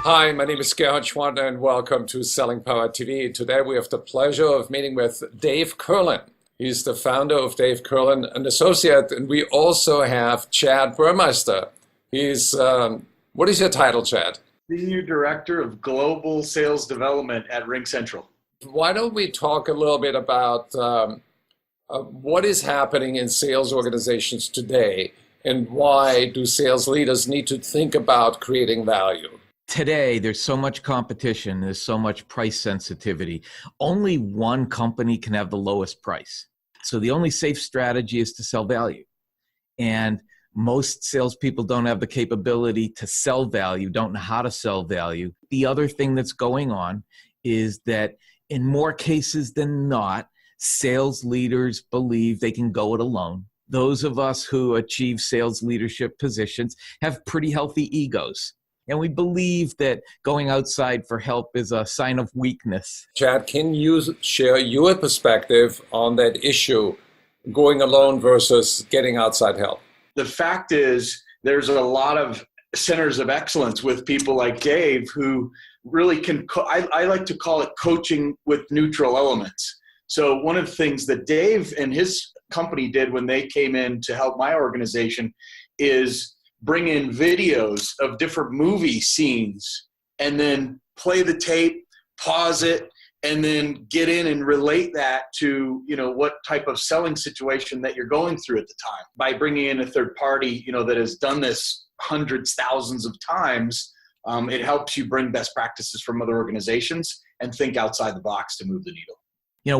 Hi, my name is Gerhard Schwander and welcome to Selling Power TV. Today we have the pleasure of meeting with Dave Kurlan. He's the founder of Dave Kurlan, an associate, and we also have Chad Burmeister. What is your title, Chad? Senior Director of Global Sales Development at Ring Central. Why don't we talk a little bit about what is happening in sales organizations today and why do sales leaders need to think about creating value? Today, there's so much competition, there's so much price sensitivity. Only one company can have the lowest price. So the only safe strategy is to sell value. And most salespeople don't have the capability to sell value, don't know how to sell value. The other thing that's going on is that in more cases than not, sales leaders believe they can go it alone. Those of us who achieve sales leadership positions have pretty healthy egos. And we believe that going outside for help is a sign of weakness. Chad, can you share your perspective on that issue, going alone versus getting outside help? The fact is, there's a lot of centers of excellence with people like Dave who really can, I like to call it coaching with neutral elements. So one of the things that Dave and his company did when they came in to help my organization is bring in videos of different movie scenes and then play the tape, pause it, and then get in and relate that to, what type of selling situation that you're going through at the time. By bringing in a third party, that has done this hundreds, thousands of times, it helps you bring best practices from other organizations and think outside the box to move the needle.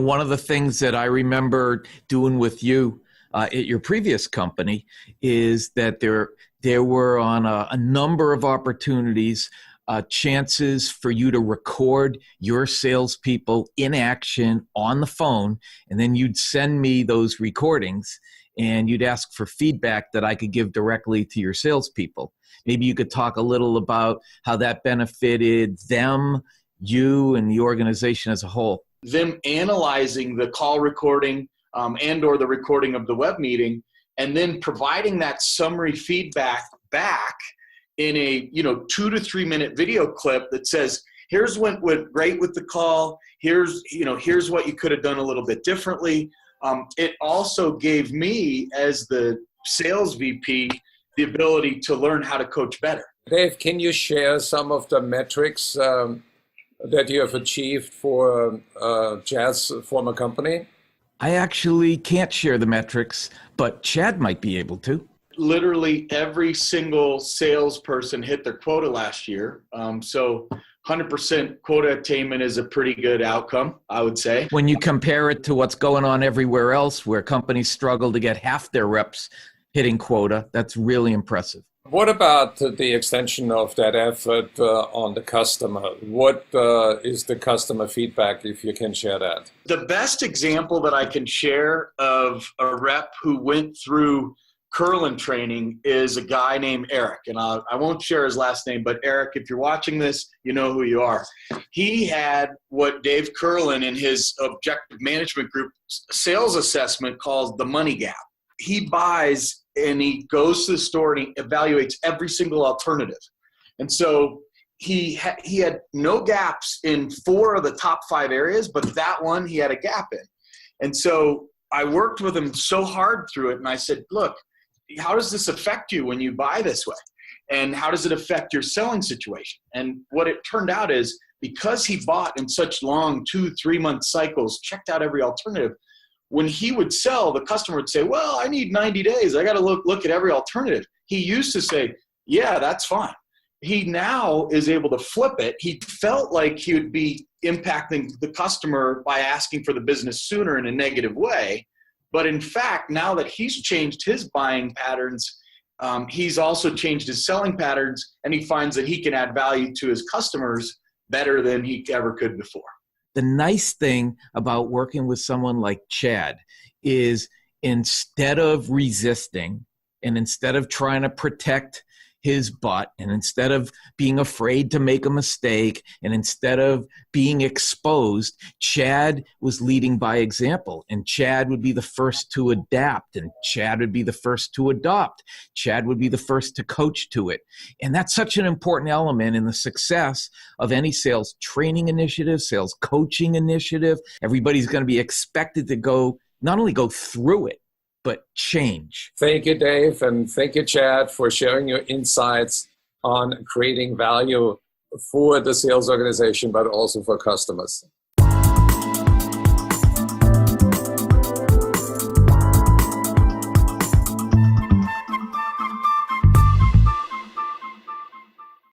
One of the things that I remember doing with you at your previous company is that there were on a number of opportunities, chances for you to record your salespeople in action on the phone, and then you'd send me those recordings, and you'd ask for feedback that I could give directly to your salespeople. Maybe you could talk a little about how that benefited them, you, and the organization as a whole. Them analyzing the call recording and or the recording of the web meeting, and then providing that summary feedback back in a 2 to 3 minute video clip that says, here's what went great with the call, here's what you could have done a little bit differently. It also gave me, as the sales VP, the ability to learn how to coach better. Dave, can you share some of the metrics that you have achieved for Chad's former company? I actually can't share the metrics, but Chad might be able to. Literally every single salesperson hit their quota last year. So 100% quota attainment is a pretty good outcome, I would say. When you compare it to what's going on everywhere else where companies struggle to get half their reps hitting quota, that's really impressive. What about the extension of that effort on the customer? What is the customer feedback, if you can share that? The best example that I can share of a rep who went through Kurlan training is a guy named Eric. And I won't share his last name, but Eric, if you're watching this, you know who you are. He had what Dave Kurlan in his objective management group sales assessment calls the money gap. He buys and he goes to the store and he evaluates every single alternative. And so he had no gaps in 4 of the top 5 areas, but that one he had a gap in. And so I worked with him so hard through it. And I said, look, how does this affect you when you buy this way? And how does it affect your selling situation? And what it turned out is, because he bought in such long 2-3 month cycles, checked out every alternative, when he would sell, the customer would say, well, I need 90 days. I got to look at every alternative. He used to say, yeah, that's fine. He now is able to flip it. He felt like he would be impacting the customer by asking for the business sooner in a negative way. But in fact, now that he's changed his buying patterns, he's also changed his selling patterns, and he finds that he can add value to his customers better than he ever could before. The nice thing about working with someone like Chad is, instead of resisting and instead of trying to protect his butt, and instead of being afraid to make a mistake, and instead of being exposed, Chad was leading by example, and Chad would be the first to adapt, and Chad would be the first to adopt. Chad would be the first to coach to it. And that's such an important element in the success of any sales training initiative, sales coaching initiative. Everybody's going to be expected to not only go through it, but change. Thank you, Dave, and thank you, Chad, for sharing your insights on creating value for the sales organization, but also for customers.